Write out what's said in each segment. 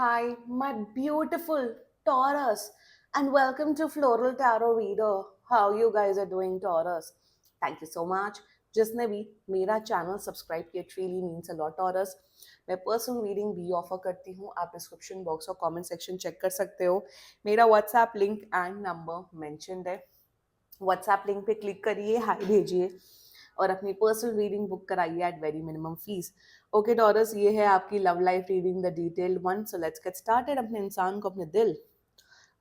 Hi, my beautiful Taurus, and welcome to Floral Tarot Reader. How you guys are doing, Taurus? Thank you so much. जिसने भी मेरा channel subscribe किया, it really means a lot, Taurus. मैं personal reading भी offer करती हूँ। आप description box और कमेंट सेक्शन चेक कर सकते हो। मेरा WhatsApp link and number mentioned है। व्हाट्सएप लिंक पे क्लिक करिए, हाय भेजिए और अपनी पर्सनल रीडिंग बुक कराइए at very minimum fees. Okay Taurus, ये है आपकी love life reading, the detailed one. So let's get started. अपने इंसान को अपने दिल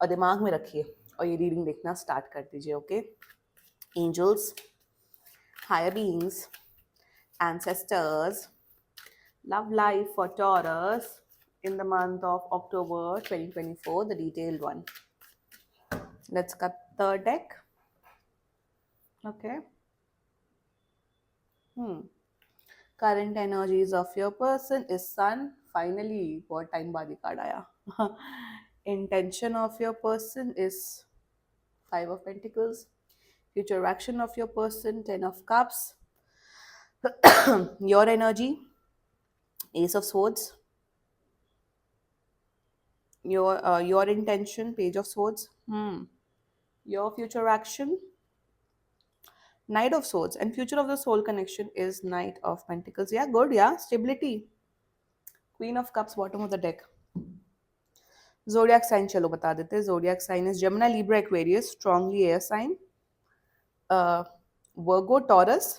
और दिमाग में रखिए और ये रीडिंग देखना स्टार्ट कर दीजिए। Okay, angels, higher beings, ancestors, love life for Taurus in the month of October 2024, the detailed one. Let's cut the deck. Okay. Current energies of your person is Sun. Finally, बहुत time बाद ही card आया. Intention of your person is Five of Pentacles. Future action of your person, Ten of Cups. Your energy, Ace of Swords. Your intention, Page of Swords. Your future action, Knight of Swords. And future of the soul connection is Knight of Pentacles. Yeah, good. Yeah, stability. Queen of Cups, bottom of the deck. Zodiac sign चलो बता देते हैं. Zodiac sign is Gemini, Libra, Aquarius, strongly air sign. Virgo, Taurus,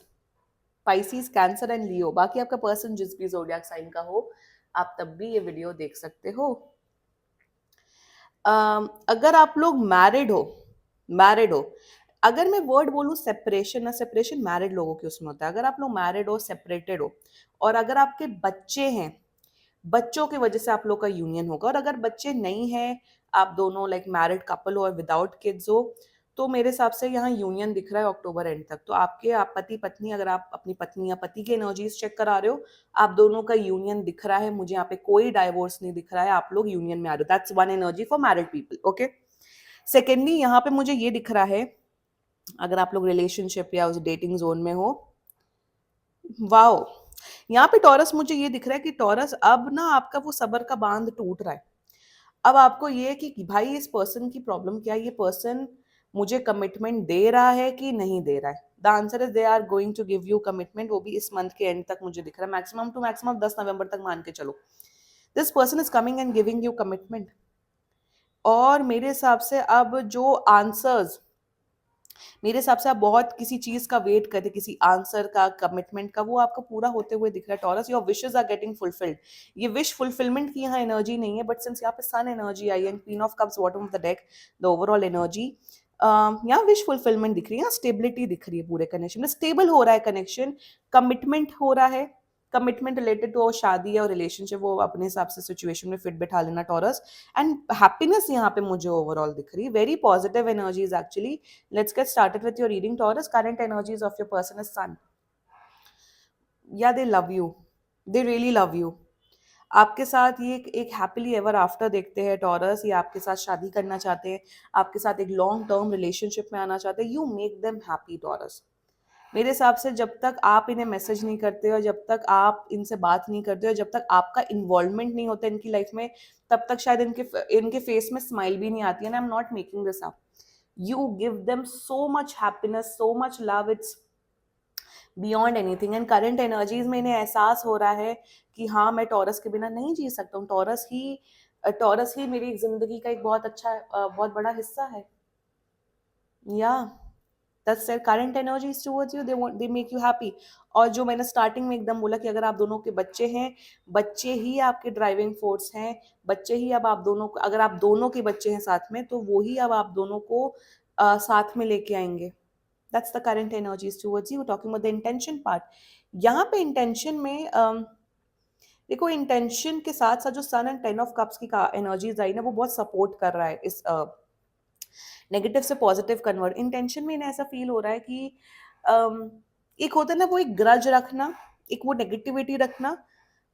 Pisces, Cancer and Leo. बाकी आपका person जिस भी zodiac sign का हो, आप तब भी ये वीडियो देख सकते हो. अगर आप लोग मैरिड हो, अगर मैं वर्ड बोलूँ सेपरेशन, ना सेपरेशन मैरिड लोगों के उसमें होता है. अगर आप लोग मैरिड हो, सेपरेटेड हो, और अगर आपके बच्चे हैं, बच्चों की वजह से आप लोग का यूनियन होगा. और अगर बच्चे नहीं हैं, आप दोनों लाइक मैरिड कपल हो और विदाउट किड्स हो, तो मेरे हिसाब से यहाँ यूनियन दिख रहा है अक्टूबर एंड तक. तो आपके आप पति पत्नी, अगर आप अपनी पत्नी या पति की एनर्जीज चेक करा रहे हो, आप दोनों का यूनियन दिख रहा है. मुझे यहाँ पे कोई डाइवोर्स नहीं दिख रहा है. आप लोग यूनियन में आ रहे हो. That's one energy for married people. Okay. Secondly, यहाँ पे मुझे ये दिख रहा है, अगर आप लोग रिलेशनशिप या उस डेटिंग जोन में हो, वाओ, यहाँ पे टॉरस मुझे ये दिख रहा है कि टॉरस अब ना आपका वो सबर का बांध टूट रहा है. अब आपको ये है कि भाई इस पर्सन की प्रॉब्लम क्या है, ये पर्सन मुझे कमिटमेंट दे रहा है कि नहीं दे रहा है. The answer is they are going to give you commitment. वो भी इस मंथ के एंड तक मुझे दिख रहा है. मैक्सिमम टू मैक्सिमम 10 नवंबर तक मान के चलो. This person is coming and giving you commitment. और मेरे हिसाब से अब जो आंसर्स, मेरे हिसाब से आप बहुत किसी चीज का वेट करते, किसी आंसर का, कमिटमेंट का, वो आपका पूरा होते हुए दिख रहा है Taurus. Your wishes are getting fulfilled. ये विश फुलफिलमेंट की यहाँ एनर्जी नहीं है, बट सिंस यहाँ पे सन एनर्जी आई and queen of cups bottom of the deck, the overall energy, यहाँ विश फुलफिलमेंट दिख रही है, यहाँ स्टेबिलिटी दिख रही है. पूरे कनेक्शन में स्टेबल हो रहा है कनेक्शन, कमिटमेंट हो रहा है. कमिटमेंट रिलेटेड टू शादी और रिलेशनशिप, वो अपने हिसाब से सिचुएशन में फिट बैठा लेना टॉरस. एंड हैप्पीनेस यहाँ पे मुझे ओवरऑल दिख रही है. Very positive energies actually. Let's get started with your reading, Taurus. Current energies of your person is Sun. Yeah, they love you. They really love you. आपके साथ ये एक हैप्पीली एवर आफ्टर देखते हैं टॉरस. ये आपके साथ शादी करना चाहते हैं, आपके साथ एक लॉन्ग टर्म रिलेशनशिप में आना चाहते हैं. You make them happy taurus. मेरे हिसाब से जब तक आप इन्हें मैसेज नहीं करते हो, जब तक आप इनसे बात नहीं करते हो, जब तक आपका इन्वॉल्वमेंट नहीं होता इनकी लाइफ में, तब तक शायद इनके फेस में स्माइल भी नहीं आती है. I am not making this up. You give them so much happiness, so much love. It's beyond anything. And current energies में इन्हें एहसास हो रहा है कि हाँ, मैं टॉरस के बिना नहीं जी सकता हूँ. टॉरस ही मेरी जिंदगी का एक बहुत अच्छा, बहुत बड़ा हिस्सा है. या that's their current energies towards you. They make you happy. और जो मैंने स्टार्टिंग में एकदम बोला कि अगर आप दोनों के बच्चे हैं, बच्चे ही आपके ड्राइविंग फोर्स हैं. बच्चे ही अब आप दोनों को, अगर आप दोनों के बच्चे हैं साथ में, तो वो ही अब आप दोनों को साथ में लेके आएंगे. That's the current energies towards you. Talking about the intention part. यहाँ पे intention में देखो, इंटेंशन के साथ साथ जो सन एंड 10 of Cups की एनर्जीज आई ना, वो बहुत सपोर्ट कर रहा है इस नेगेटिव से पॉजिटिव कन्वर्ट. इंटेंशन में इन्हें ऐसा फील हो रहा है कि एक होता है ना, वो एक ग्रज रखना, एक वो नेगेटिविटी रखना,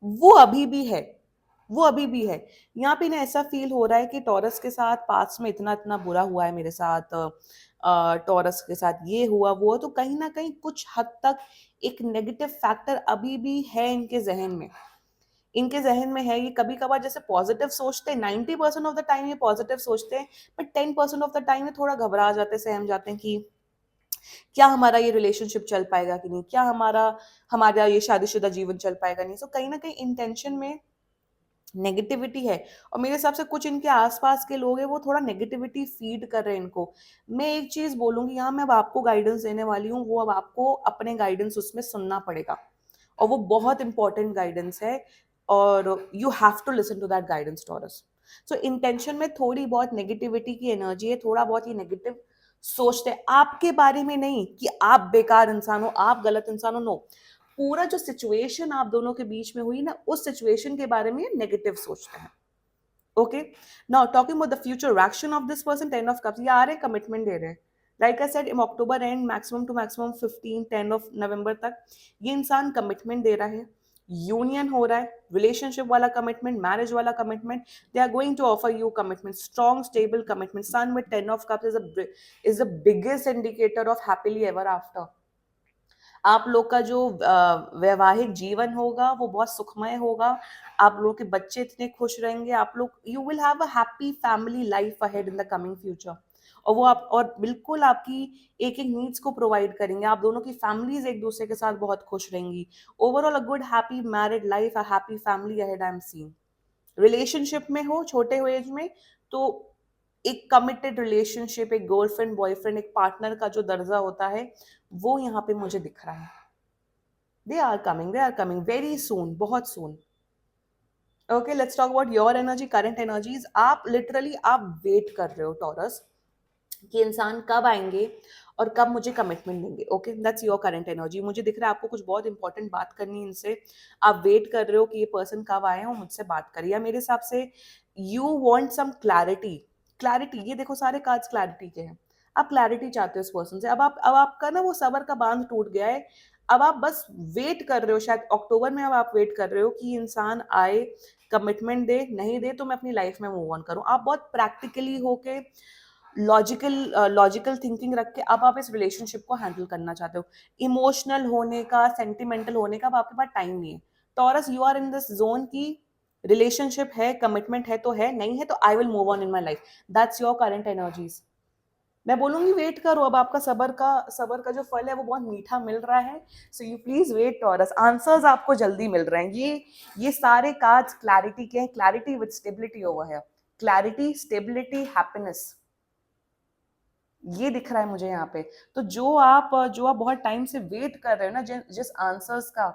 वो अभी भी है. वो अभी भी है. यहाँ पे इन्हें ऐसा फील हो रहा है कि टॉरस के साथ पास्ट में इतना इतना बुरा हुआ है मेरे साथ, टॉरस के साथ ये हुआ वो हुआ, तो कहीं ना कहीं कुछ हद तक एक नेगेटिव फैक्टर अभी भी है इनके जहन में. इनके जहन में है, ये कभी कभार जैसे पॉजिटिव सोचते हैं, 90% ऑफ द टाइम ये पॉजिटिव सोचते हैं, बट 10% ऑफ द टाइम ये थोड़ा घबरा जाते हैं, सहम जाते हैं कि क्या हमारा ये रिलेशनशिप चल पाएगा कि नहीं, क्या हमारा हमारा ये शादीशुदा जीवन चल पाएगा नहीं। सो कहीं ना कहीं इंटेंशन में नेगेटिविटी है, और मेरे हिसाब से कुछ इनके आसपास के लोग हैं वो थोड़ा नेगेटिविटी फीड कर रहे हैं इनको। मैं एक चीज बोलूंगी यहाँ, मैं अब आपको गाइडेंस देने वाली हूँ, वो अब आपको अपने गाइडेंस उसमें सुनना पड़ेगा, और वो बहुत इंपॉर्टेंट गाइडेंस है, और you have to listen to that guidance Taurus. So intention में थोड़ी बहुत नेगेटिविटी की एनर्जी है, थोड़ा बहुत ये नेगेटिव सोचते हैं आपके बारे में, नहीं कि आप बेकार इंसान हो, आप गलत इंसान हो, नो, पूरा जो सिचुएशन आप दोनों के बीच में हुई ना, उस सिचुएशन के बारे में नेगेटिव सोचते हैं। Okay, now talking about the future action of this person, 10 of cups, ये आ रहे कमिटमेंट दे रहे हैं। Like I said, in October and maximum to maximum 15 10 of November तक ये इंसान कमिटमेंट दे रहा है, यूनियन हो रहा है, रिलेशनशिप वाला कमिटमेंट, मैरिज वाला commitment, they are going to offer you commitment, strong stable commitment. Sun with 10 of cups is the biggest indicator of happily ever after. आप लोग का जो वैवाहिक जीवन होगा वो बहुत सुखमय होगा, आप लोगों के बच्चे इतने खुश रहेंगे, आप लोग, you will have a happy family life ahead in the coming future. और वो आप, और बिल्कुल आपकी एक एक नीड्स को प्रोवाइड करेंगे, आप दोनों की फैमिलीज एक दूसरे के साथ बहुत खुश रहेंगी। Overall a good happy married life, a happy family ahead I am seeing. Relationship में हो छोटे हो एज में, तो एक कमिटेड रिलेशनशिप, एक गर्लफ्रेंड बॉयफ्रेंड, एक पार्टनर का जो दर्जा होता है, वो यहाँ पे मुझे दिख रहा है। They are coming very soon, बहुत सून। Okay, let's talk about your energy, current energies. आप लिटरली आप वेट कर रहे हो टॉरस, कि इंसान कब आएंगे और कब मुझे कमिटमेंट देंगे। Okay, that's your current energy. मुझे दिख रहा है आपको कुछ बहुत इंपॉर्टेंट बात करनी है इनसे, आप वेट कर रहे हो कि ये पर्सन कब आए और मुझसे बात करे, या मेरे हिसाब से you want some clarity. Clarity, ये देखो सारे कार्ड्स क्लैरिटी के हैं, आप क्लैरिटी चाहते हो इस पर्सन से। अब आपका ना वो सबर का बांध टूट गया है, अब आप बस वेट कर रहे हो, शायद अक्टूबर में अब आप वेट कर रहे हो कि इंसान आए, कमिटमेंट दे, नहीं दे तो मैं अपनी लाइफ में मूव ऑन करूं। आप बहुत प्रैक्टिकली होके, लॉजिकल थिंकिंग रख के अब आप इस रिलेशनशिप को हैंडल करना चाहते हो। इमोशनल होने का, सेंटिमेंटल होने का अब आपके पास टाइम नहीं है। Taurus, you are in this zone की रिलेशनशिप है, कमिटमेंट है तो है, नहीं है तो I will move on in my life. That's your current energies. मैं बोलूंगी वेट करो, अब आपका सबर का जो फल है वो बहुत मीठा मिल रहा है। So you please wait Taurus, answers आपको जल्दी मिल रहे हैं। ये सारे कार्ड्स क्लैरिटी के हैं, क्लैरिटी विद स्टेबिलिटी ओवर है, क्लैरिटी, स्टेबिलिटी, हैप्पीनेस, ये दिख रहा है मुझे यहाँ पे। तो जो आप बहुत टाइम से वेट कर रहे हो ना, जिस आंसर्स का,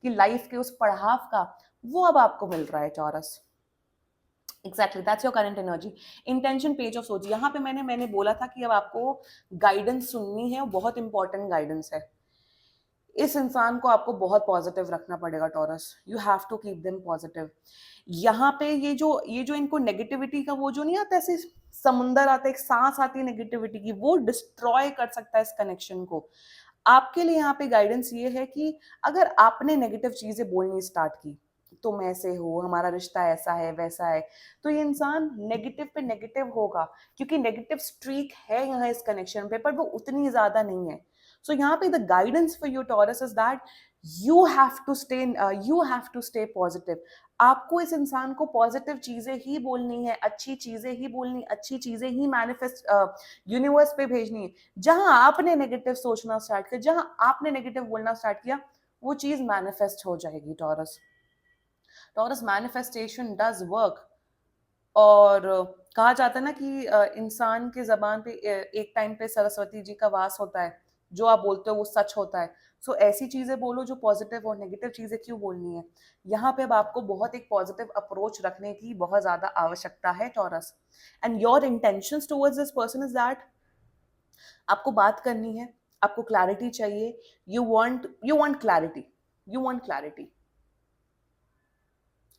कि लाइफ के उस पड़ाव का, वो अब आपको मिल रहा है taurus. Exactly, that's your current energy. Intention, page of सोच, यहाँ पे मैंने बोला था कि अब आपको गाइडेंस सुननी है, और बहुत इंपॉर्टेंट गाइडेंस है। इस इंसान को आपको बहुत पॉजिटिव रखना पड़ेगा Taurus, you have to keep them positive. यहाँ पे ये जो इनको नेगेटिविटी का वो जो नहीं आता, ऐसे समुंदर आता है, एक सांस आती है नेगेटिविटी की, वो डिस्ट्रॉय कर सकता है इस कनेक्शन को। आपके लिए यहाँ पे गाइडेंस ये है कि अगर आपने नेगेटिव चीजें बोलनी स्टार्ट की, तुम ऐसे हो, हमारा रिश्ता ऐसा है वैसा है, तो ये इंसान नेगेटिव पे नेगेटिव होगा, क्योंकि नेगेटिव स्ट्रीक है यहाँ इस कनेक्शन पे, पर वो उतनी ज्यादा नहीं है। सो यहाँ पे the guidance for you Taurus is that you have to stay positive. आपको इस इंसान को पॉजिटिव चीजें ही बोलनी है, अच्छी चीजें ही बोलनी, अच्छी चीजें ही मैनिफेस्ट यूनिवर्स पे भेजनी है। जहां आपने नेगेटिव सोचना स्टार्ट किया, जहां आपने नेगेटिव बोलना स्टार्ट किया, वो चीज मैनिफेस्ट हो जाएगी taurus. Taurus, manifestation does work. और कहा जाता है ना कि इंसान के जबान पे एक टाइम पे सरस्वती जी का वास होता है, जो आप बोलते हो वो सच होता है। सो ऐसी चीजें बोलो जो पॉजिटिव, और नेगेटिव चीजें क्यों बोलनी है। यहाँ पे अब आपको बहुत एक पॉजिटिव अप्रोच रखने की बहुत ज्यादा आवश्यकता है Taurus. And your intentions towards this person is that आपको बात करनी है, आपको क्लैरिटी चाहिए, you want clarity, you want clarity.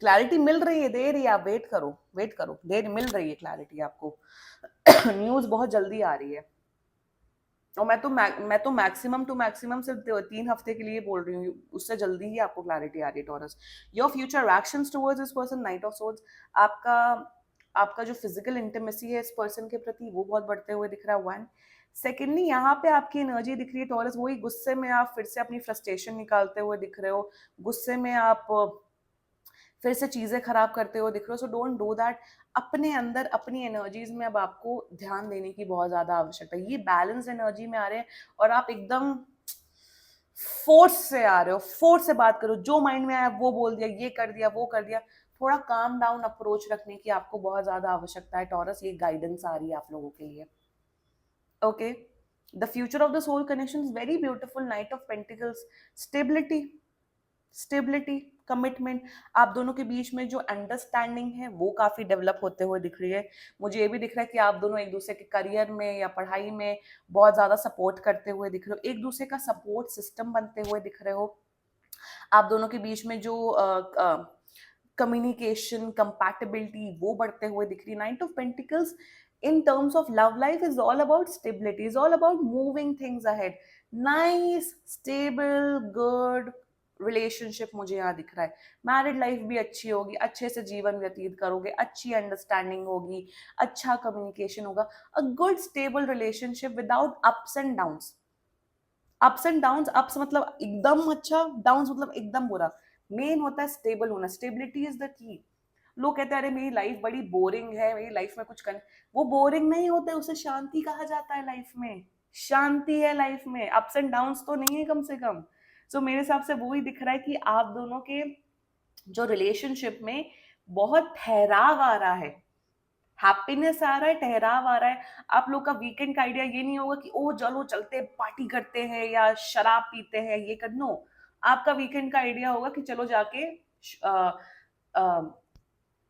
Clarity मिल रही है, दे रही है, आप वेट करो, वेट करो, देर मिल रही है क्लैरिटी आपको। न्यूज बहुत जल्दी आ रही है, और मैं तो मैक्सिमम टू मैक्सिमम सिर्फ 3 हफ्ते के लिए बोल रही हूँ, उससे जल्दी ही आपको क्लैरिटी आ रही है Taurus. Your future actions towards this person, night of swords. आपका आपका जो फिजिकल इंटीमेसी है इस पर्सन के प्रति, वो बहुत बढ़ते हुए दिख रहा है, वन। सेकेंडली, यहाँ पे आपकी एनर्जी दिख रही है टॉरस, वही गुस्से में आप फिर से अपनी फ्रस्ट्रेशन निकालते हुए दिख रहे हो, गुस्से में आप फिर से चीजें खराब करते हो दिख रहे हो, सो डोंट डू दैट। अपने अंदर अपनी एनर्जीज में अब आपको ध्यान देने की बहुत ज्यादा आवश्यकता है। ये बैलेंस एनर्जी में आ रहे हैं और आप एकदम फोर्स से आ रहे हो, फोर्स से बात करो, जो माइंड में आया वो बोल दिया, ये कर दिया, वो कर दिया। थोड़ा काम डाउन अप्रोच रखने की आपको बहुत ज्यादा आवश्यकता है टॉरस, ये गाइडेंस आ रही है आप लोगों के लिए। Okay, the future of the soul connection is very beautiful, knight of pentacles, stability, stability, commitment. आप दोनों के बीच में जो अंडरस्टैंडिंग है वो काफी डेवलप होते हुए दिख रही है। मुझे ये भी दिख रहा है कि आप दोनों एक दूसरे के करियर में या पढ़ाई में बहुत ज्यादा सपोर्ट करते हुए दिख रहे हो, एक दूसरे का सपोर्ट सिस्टम बनते हुए दिख रहे हो। आप दोनों के बीच में जो कम्युनिकेशन कंपैटिबिलिटी वो बढ़ते हुए दिख रही है। Night of pentacles in terms of love life is all about stability, is all about moving things ahead, nice stable good relationship मुझे यहाँ दिख रहा है। मैरिड लाइफ भी अच्छी होगी, अच्छे से जीवन व्यतीत करोगे, अच्छी अंडरस्टैंडिंग होगी, अच्छा कम्युनिकेशन होगा, a good stable relationship without ups and downs. Ups and downs, ups मतलब एकदम अच्छा, डाउन्स मतलब एकदम बुरा। मेन होता है स्टेबल होना, स्टेबिलिटी इज द की। लोग कहते हैं अरे मेरी लाइफ बड़ी बोरिंग है, मेरी लाइफ में कुछ कर, वो बोरिंग नहीं होता है, उसे शांति कहा जाता है। लाइफ में शांति है, लाइफ में अप्स एंड डाउन्स तो नहीं है कम से कम। सो मेरे हिसाब से वो ही दिख रहा है कि आप दोनों के जो रिलेशनशिप में बहुत ठहराव आ रहा है, हैप्पीनेस आ रहा है, ठहराव आ रहा है। आप लोग का वीकेंड का आइडिया ये नहीं होगा कि ओ चलो चलते पार्टी करते हैं या शराब पीते हैं, ये कर नो। आपका वीकेंड का आइडिया होगा कि चलो जाके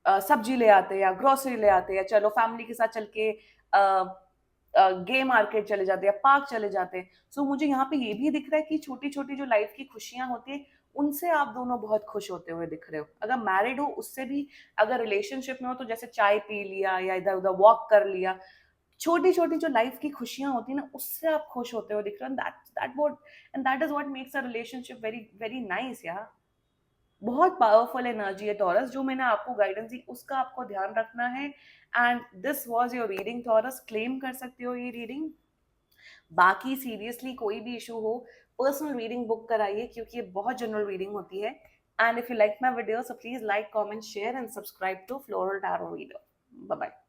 सब्जी ले आते हैं या ग्रोसरी ले आते हैं, या चलो फैमिली के साथ चल के गे मार्केट चले जाते हैं या पार्क चले जाते हैं। सो मुझे यहाँ पे ये भी दिख रहा है कि छोटी छोटी जो लाइफ की खुशियां होती है उनसे आप दोनों बहुत खुश होते हुए दिख रहे हो। अगर मैरिड हो उससे भी, अगर रिलेशनशिप में हो तो जैसे चाय पी लिया या इधर उधर वॉक कर लिया, छोटी छोटी जो लाइफ की खुशियां होती है ना उससे आप खुश होते हुए दिख रहे हो। That is what makes a relationship very very nice यार। बहुत पावरफुल एनर्जी है टॉरस, जो मैंने आपको गाइडेंस दी उसका आपको ध्यान रखना है। And this was your reading taurus, claim कर सकते हो ये रीडिंग। बाकी सीरियसली कोई भी इशू हो, पर्सनल रीडिंग बुक कराइए क्योंकि ये बहुत जनरल रीडिंग होती है। And if you like my video so please like comment share and subscribe to Floral Tarot Reader. Bye bye.